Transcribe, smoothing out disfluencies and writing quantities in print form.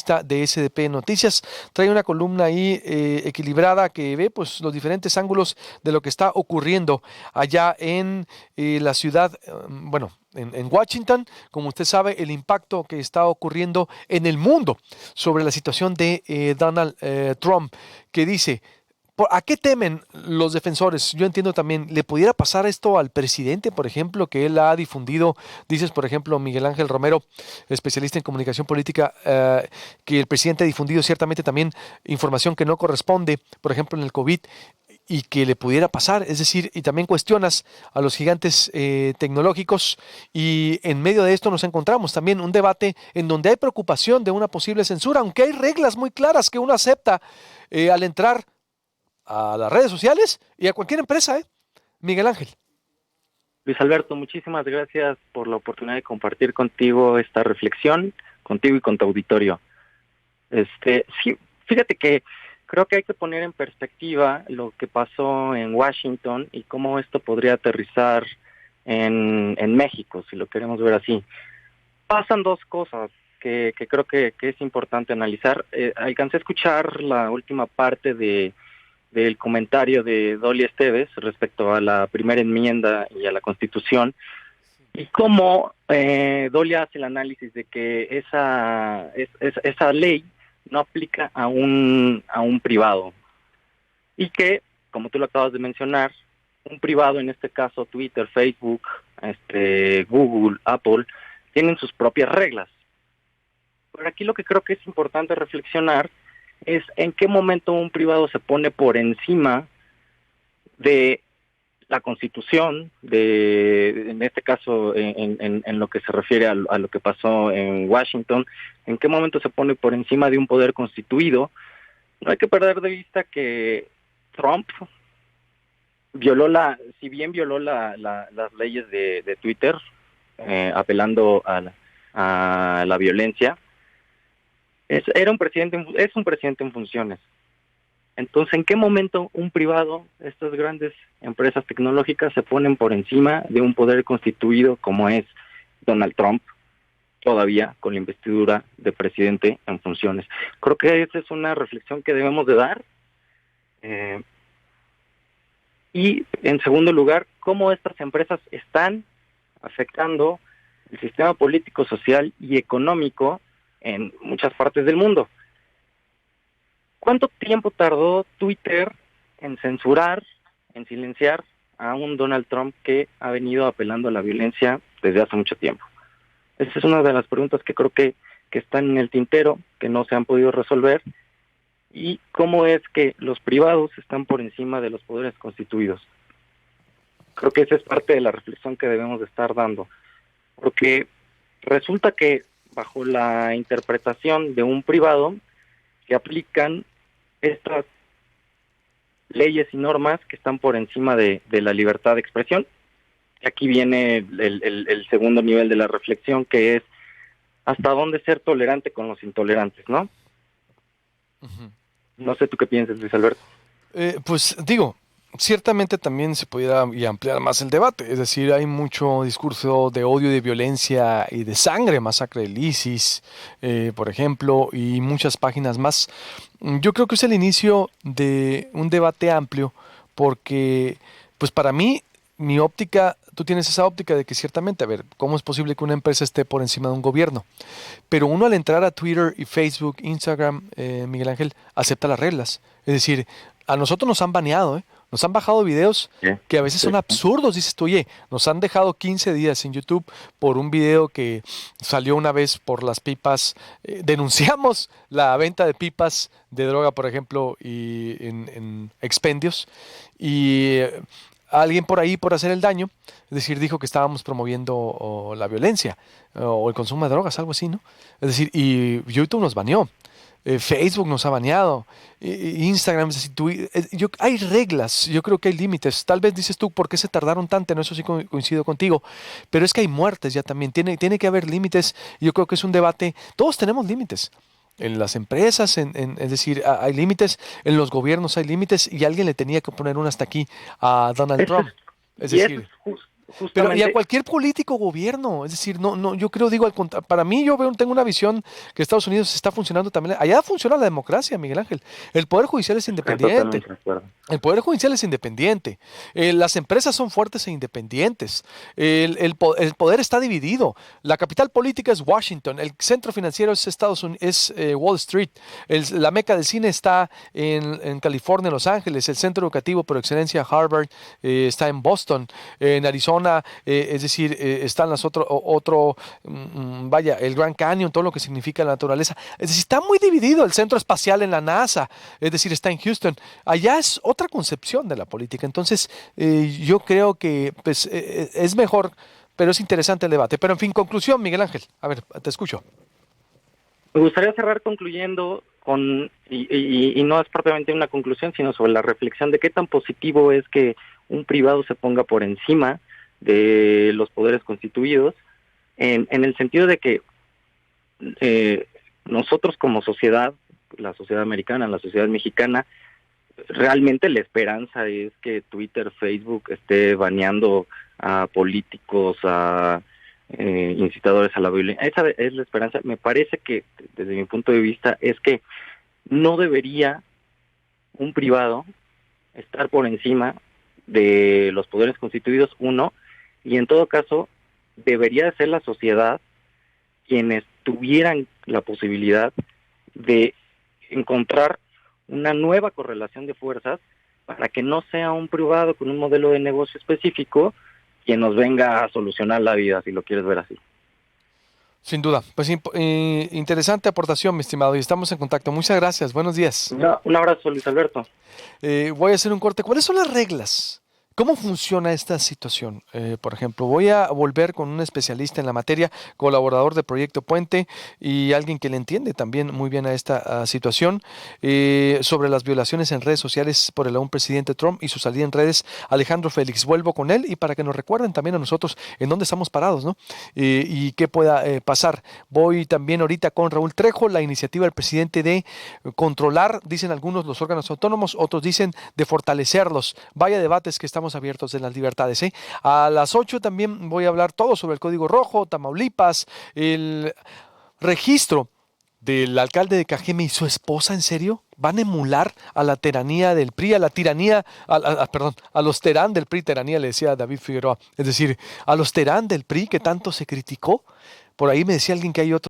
periodista de SDP Noticias. Trae una columna ahí equilibrada que ve pues los diferentes ángulos de lo que está ocurriendo allá en la ciudad, bueno, en Washington. Como usted sabe, el impacto que está ocurriendo en el mundo sobre la situación de Donald Trump, que dice, ¿a qué temen los defensores? Yo entiendo también, ¿le pudiera pasar esto al presidente, por ejemplo, que él ha difundido, dices, por ejemplo, Miguel Ángel Romero, especialista en comunicación política, que el presidente ha difundido ciertamente también información que no corresponde, por ejemplo, en el COVID, y que le pudiera pasar? Es decir, y también cuestionas a los gigantes tecnológicos, y en medio de esto nos encontramos también un debate en donde hay preocupación de una posible censura, aunque hay reglas muy claras que uno acepta al entrar a las redes sociales y a cualquier empresa, ¿eh? Miguel Ángel. Luis Alberto, muchísimas gracias por la oportunidad de compartir contigo esta reflexión, contigo y con tu auditorio. Sí, fíjate que creo que hay que poner en perspectiva lo que pasó en Washington y cómo esto podría aterrizar en México, si lo queremos ver así. Pasan dos cosas que creo que es importante analizar. Alcancé a escuchar la última parte del comentario de Dolly Esteves respecto a la primera enmienda y a la Constitución, y cómo Dolly hace el análisis de que esa ley no aplica a un privado, y que, como tú lo acabas de mencionar, un privado, en este caso Twitter, Facebook, Google, Apple, tienen sus propias reglas. Pero aquí lo que creo que es importante reflexionar es en qué momento un privado se pone por encima de la Constitución, en este caso en lo que se refiere a lo que pasó en Washington, en qué momento se pone por encima de un poder constituido. No hay que perder de vista que Trump si bien violó las leyes de Twitter, apelando a la violencia, es un presidente en funciones. Entonces, ¿en qué momento un privado, estas grandes empresas tecnológicas, se ponen por encima de un poder constituido como es Donald Trump, todavía con la investidura de presidente en funciones? Creo que esa es una reflexión que debemos de dar. Y, en segundo lugar, cómo estas empresas están afectando el sistema político, social y económico en muchas partes del mundo. ¿Cuánto tiempo tardó Twitter en censurar, en silenciar a un Donald Trump que ha venido apelando a la violencia desde hace mucho tiempo? Esa es una de las preguntas que creo que están en el tintero, que no se han podido resolver. Y cómo es que los privados están por encima de los poderes constituidos. Creo que esa es parte de la reflexión que debemos de estar dando. Porque resulta que bajo la interpretación de un privado que aplican estas leyes y normas que están por encima de la libertad de expresión. Aquí viene el segundo nivel de la reflexión, que es hasta dónde ser tolerante con los intolerantes, ¿no? Uh-huh. No sé tú qué piensas, Luis Alberto. Pues digo, ciertamente también se pudiera y ampliar más el debate. Es decir, hay mucho discurso de odio, de violencia y de sangre, masacre del ISIS, por ejemplo, y muchas páginas más. Yo creo que es el inicio de un debate amplio, porque, pues para mí, mi óptica, tú tienes esa óptica de que ciertamente, a ver, ¿cómo es posible que una empresa esté por encima de un gobierno? Pero uno al entrar a Twitter y Facebook, Instagram, Miguel Ángel, acepta las reglas. Es decir, a nosotros nos han baneado, ¿eh? Nos han bajado videos que a veces son absurdos. Dices tú, oye, nos han dejado 15 días en YouTube por un video que salió una vez por las pipas. Denunciamos la venta de pipas de droga, por ejemplo, y en expendios. Y alguien por ahí, por hacer el daño, es decir, dijo que estábamos promoviendo la violencia o el consumo de drogas, algo así, ¿no? Es decir, y YouTube nos baneó. Facebook nos ha baneado, Instagram, es decir, hay reglas, yo creo que hay límites. Tal vez dices tú, ¿por qué se tardaron tanto? En eso sí coincido contigo, pero es que hay muertes ya también, tiene que haber límites. Yo creo que es un debate, todos tenemos límites. En las empresas, es decir, hay límites, en los gobiernos hay límites, y alguien le tenía que poner un hasta aquí a Donald Trump. Es decir, Pero y a justamente, cualquier político gobierno, es decir, yo creo, digo, para mí tengo una visión que Estados Unidos está funcionando también. Allá funciona la democracia, Miguel Ángel. El Poder Judicial es estoy independiente. totalmente de acuerdo. El Poder Judicial es independiente. Las empresas son fuertes e independientes. El poder está dividido. La capital política es Washington. El centro financiero es Estados Unidos, es Wall Street. La meca del cine está en California, en Los Ángeles. El centro educativo por excelencia, Harvard, está en Boston. En Arizona, es decir, están vaya, el Grand Canyon, todo lo que significa la naturaleza. Es decir, está muy dividido. El centro espacial en la NASA, es decir, está en Houston. Allá es otra concepción de la política. Entonces, yo creo que pues, es mejor, pero es interesante el debate. Pero en fin, conclusión, Miguel Ángel. A ver, te escucho. Me gustaría cerrar concluyendo y no es propiamente una conclusión, sino sobre la reflexión de qué tan positivo es que un privado se ponga por encima de los poderes constituidos, en el sentido de que nosotros como sociedad, la sociedad americana, la sociedad mexicana, realmente la esperanza es que Twitter, Facebook esté baneando a políticos, a incitadores a la violencia. Esa es la esperanza. Me parece que, desde mi punto de vista, es que no debería un privado estar por encima de los poderes constituidos, uno, y en todo caso debería ser la sociedad quienes tuvieran la posibilidad de encontrar una nueva correlación de fuerzas para que no sea un privado con un modelo de negocio específico quien nos venga a solucionar la vida, si lo quieres ver así. Sin duda. Pues interesante aportación, mi estimado, y estamos en contacto. Muchas gracias. Buenos días. Un abrazo, Luis Alberto. Voy a hacer un corte. ¿Cuáles son las reglas? ¿Cómo funciona esta situación? Por ejemplo, voy a volver con un especialista en la materia, colaborador de Proyecto Puente y alguien que le entiende también muy bien a esta situación, sobre las violaciones en redes sociales por el aún presidente Trump y su salida en redes, Alejandro Félix. Vuelvo con él y para que nos recuerden también a nosotros en dónde estamos parados, ¿no? Y qué pueda pasar. Voy también ahorita con Raúl Trejo, la iniciativa del presidente de controlar, dicen algunos, los órganos autónomos, otros dicen de fortalecerlos. Vaya debates que estamos abiertos de las libertades, ¿eh? A las 8 también voy a hablar todo sobre el Código Rojo, Tamaulipas, el registro del alcalde de Cajeme y su esposa. ¿En serio? ¿Van a emular a la tiranía del PRI, a la tiranía, perdón, a los Terán del PRI? Tiranía le decía David Figueroa, es decir, a los Terán del PRI que tanto se criticó. Por ahí me decía alguien que hay otro